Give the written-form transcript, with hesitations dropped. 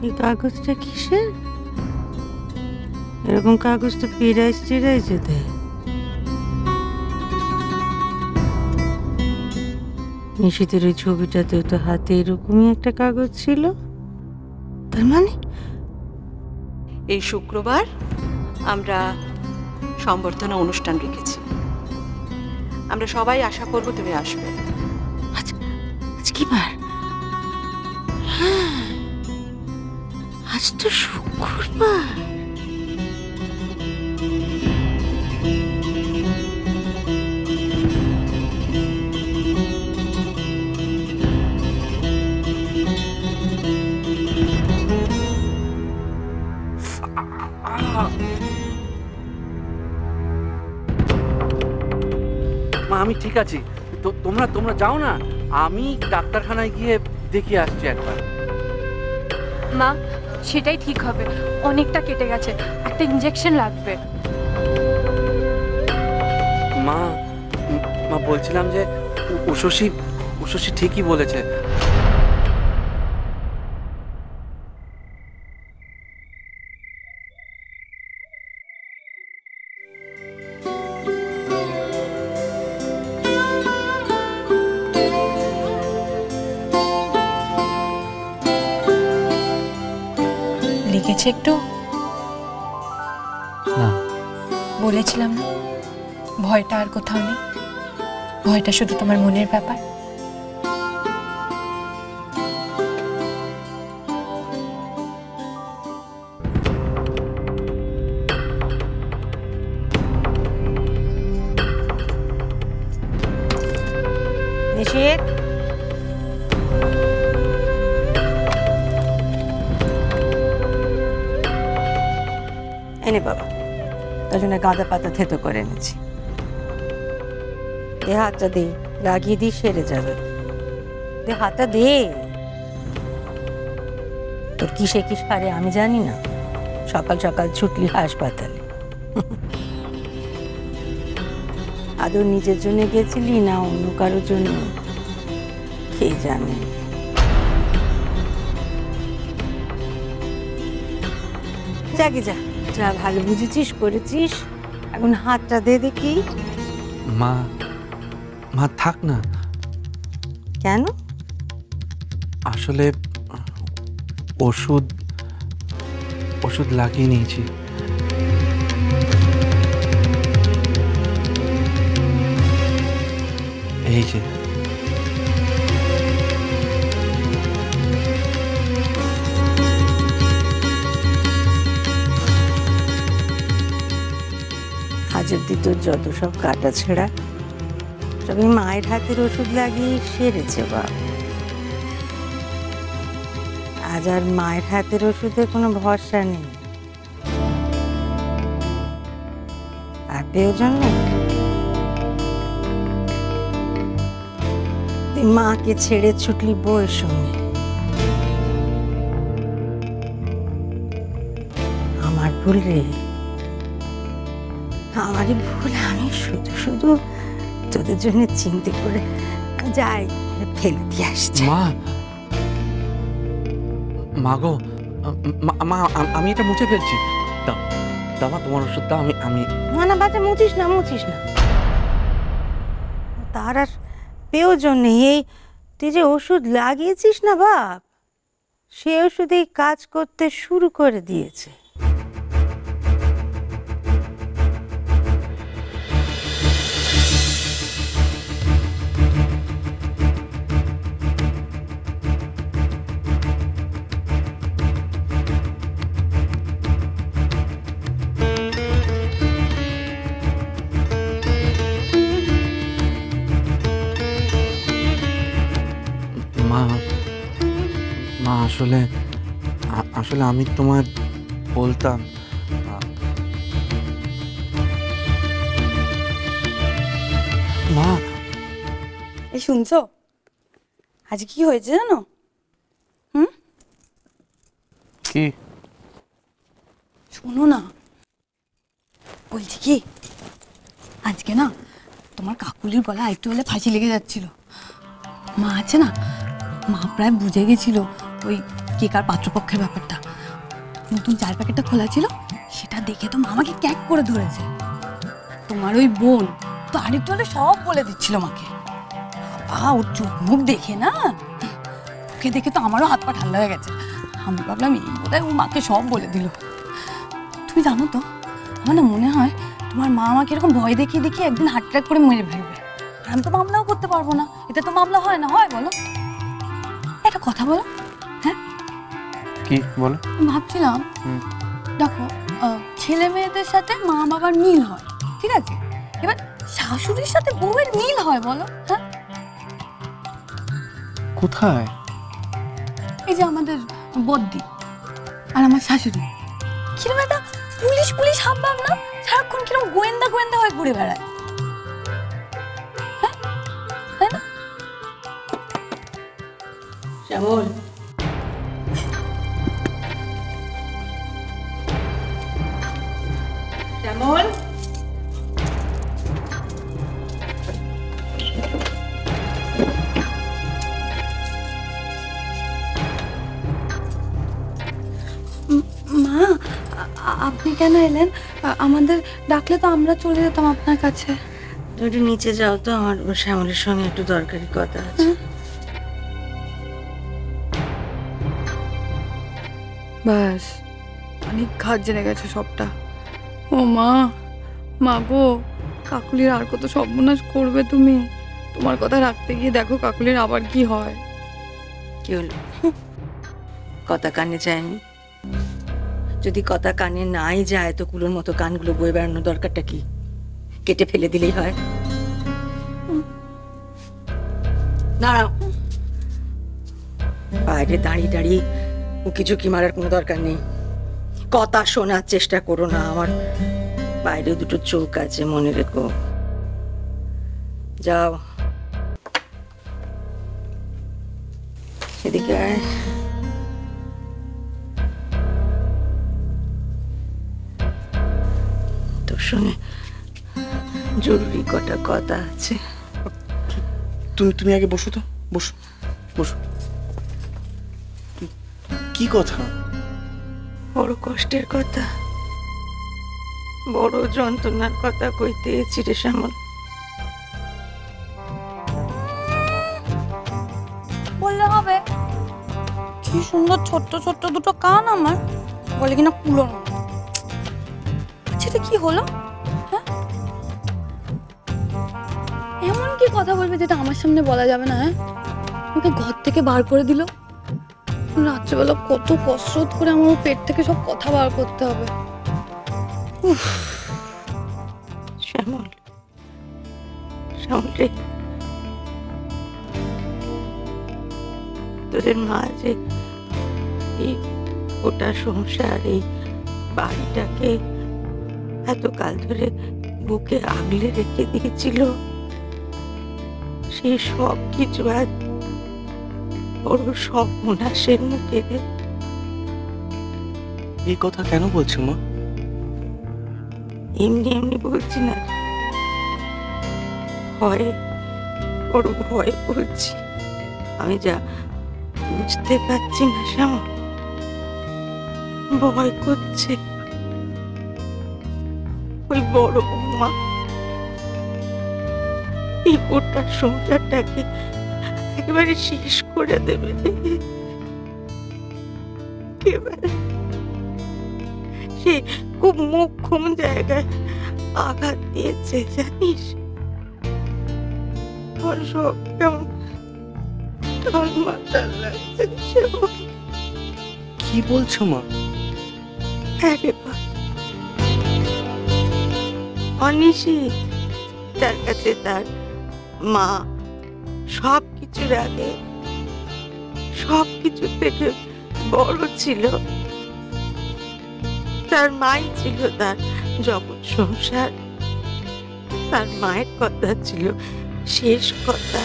এই কাগজটা কিসের? এরকম কাগজ তো পিরাইছে দেয়। নিশিতের ওই ছবিটাতেও তো হাতে এরকমই একটা কাগজ ছিল। তার মানে এই শুক্রবার আমরা সম্বর্ধনা অনুষ্ঠান রেখেছি। আমরা সবাই আশা করব তুমি আসবে। আজ কি বার? হ্যাঁ, আজ তো শুক্রবার। মা আমি ঠিক আছি, তোমরা যাও না, আমি ডাক্তারখানায় গিয়ে দেখে আসছি একবার। মা সেটাই ঠিক হবে, অনেকটা কেটে গেছে, একটা ইনজেকশন লাগবে। মা মা বলছিলাম যে উষসী ঠিকই বলেছে। লিখেছে একটু না, বলেছিলাম না ভয়টা আর কোথাও নেই, ভয়টা শুধু তোমার মনের ব্যাপার। নিশিত, এনে বাবা, তার জন্য গাঁদা পাতা থেতো করে এনেছি। দে হাতটা দে, লাগিয়ে দিই সেরে যাবে। দে হাতটা দে। তোর কিসে কি সারে আমি জানি না, সকাল সকাল ছুটলি হাসপাতালে। আদৌ নিজের জন্য গেছিলি না অন্য কারোর জন্য কে জানে। যাকে যা যা, ভালো বুঝেছিস, করেছিস। এখন হাতটা দে দেখি। মা মা থাক না। কেন? আসলে ওষুধ লাগিয়ে নিয়েছি। এই যে আজ অব্দি তোর যত সব কাটা ছেঁড়া সবই মায়ের হাতের ওষুধ লাগিয়ে সেরেছে বাপ। আজ আর মায়ের হাতের ওষুধে কোনো ভরসা নেই, আর প্রয়োজন নেই। তুই মাকে ছেড়ে ছুটলি বউয়ের সঙ্গে। আমার ভুল রে, আমারই ভুল। আমি শুধু শুধু তোদের জন্য চিন্তা করে যাই ফেলে দিয়ে আসছি। মা গো, মা আমি এটা মুছে ফেলছি। দাও তোমার ওষুধটা। আমি না না বাচ্চা, মুছিস না। তার আর প্রয়োজন নেই। এই তুই যে ওষুধ লাগিয়েছিস না বাপ, সে ওষুধেই কাজ করতে শুরু করে দিয়েছে। মা আসলে আমি তোমায় বলতাম। মা এই শুনছো, আজ কি হয়েছে জানো? কি? শোনো না, বলছি কি, আজকে না তোমার কাকুলির গলায় একটু হলে ফাঁসি লেগে যাচ্ছিল। মা আছে না, মা প্রায় বুঝে গেছিল ওই কেক আর পাত্রপক্ষের ব্যাপারটা, নতুন চার প্যাকেটটা খোলা ছিল, সেটা দেখে তো মামাকে ক্যাক করে ধরেছে। তোমার ওই বোন তো আরেকটু হলে সব বলে দিচ্ছিল মাকে। বাবা, ওর চোখ মুখ দেখে না, ওকে দেখে তো আমারও হাত পা ঠান্ডা হয়ে গেছে। আমি ভাবলাম এই বোধহয় ও মাকে সব বলে দিল। তুমি জানো তো, আমার না মনে হয় তোমার মা আমাকে এরকম ভয় দেখিয়ে দেখিয়ে একদিন হার্ট অ্যাটাক করে মেরে ফেলবে। আর আমি তো মামলাও করতে পারবো না, এতে তো মামলা হয় না, হয় বলো? একটা কথা বলো। হ্যাঁ, কি বলো? ভাবছিলাম, দেখো, ছেলে মেয়েদের সাথে মা বাবার মিল হয়, ঠিক আছে, এবার শাশুড়ির সাথে বউয়ের মিল হয় বলো? হ্যাঁ, কোথায়? এই যে আমাদের বদ্দি আর আমার শাশুড়ি কিরকম একটা পুলিশ পুলিশ হাবভাব না, সারাক্ষণ কিরকম গোয়েন্দা গোয়েন্দা হয়ে ঘুরে বেড়ায়। হ্যাঁ, তাই না? শ্যামল, শ্যামল, মা, আপনি কেন এলেন? আমাদের ডাকলে তো আমরা চলে যেতাম আপনার কাছে। তুমি একটু নিচে যাও তো, আমার শ্যামলের সঙ্গে একটু দরকারি কথা আছে। ব্যাস, অনেক ঘাট জেনে গেছে সবটা। ও মা, মা গো, কাকুলির আর কত সর্বনাশ করবে তুমি? তোমার কথা রাখতে গিয়ে দেখো কাকুলির আবার কি হয়। কি হলো? কথা কানে যায়নি? যদি কথা কানে নাই যায় তো কুলোর মতো কানগুলো বয়ে বেড়ানোর দরকারটা কি? কেটে ফেলে দিলেই হয়। দাঁড়াও, বাইরে দাঁড়িয়ে দাঁড়িয়ে উকি ঝুঁকি মারার কোনো দরকার নেই। কথা শোনার চেষ্টা করো না। আমার বাইরে দুটো চোখ আছে, মনে রেখো। যাও, এদিকে আয়। তোর সঙ্গে জরুরি কটা কথা আছে। তুমি আগে বসো তো, বসো বসো। কি কথা? বড় কষ্টের কথা, বড় যন্ত্রণার কথা কইতে এসেছি রে শ্যামল। বললে হবে? কি সুন্দর ছোট্ট ছোট্ট দুটো কান আমার, বলে কিনা কুলো না। আচ্ছা, এটা কি হলো? হ্যাঁ, এমন কি কথা বলবে যেটা আমার সামনে বলা যাবে না? হ্যাঁ, ওকে ঘর থেকে বার করে দিল। রাত্রেবেলা কত কসরত করে আমার পেট থেকে সব কথা বার করতে হবে। শ্যামল, শ্যামল রে, তোদের মা যে এই গোটা সংসার, এই বাড়িটাকে এতকাল ধরে বুকে আগলে রেখে দিয়েছিল, সেই সব কিছু আজ ওর সর্বনাশের মুখে। এই কথা কেন বলছো মা? এমনি এমনি বলছি না, হয় ওর ভয় বলছি। আমি যা বুঝতে পারছি না শ্যামল, ভয় করছে ওই বড় বৌমা এই গোটা সংসারটাকে একেবারে শেষ করে দেবে। একেবারে সে খুব মোক্ষম জায়গায় আঘাত দিয়েছে, জানিস? আমার সব কেমন মাথার লাগছে। কি বলছো মা? হ্যাঁ রে বা, অনিশি তার কাছে তার মা সব কিছুর আগে সব কিছু থেকে বড় ছিল। তার মাই ছিল তার জগৎ সংসার, তার মায়ের কথা ছিল শেষ কথা।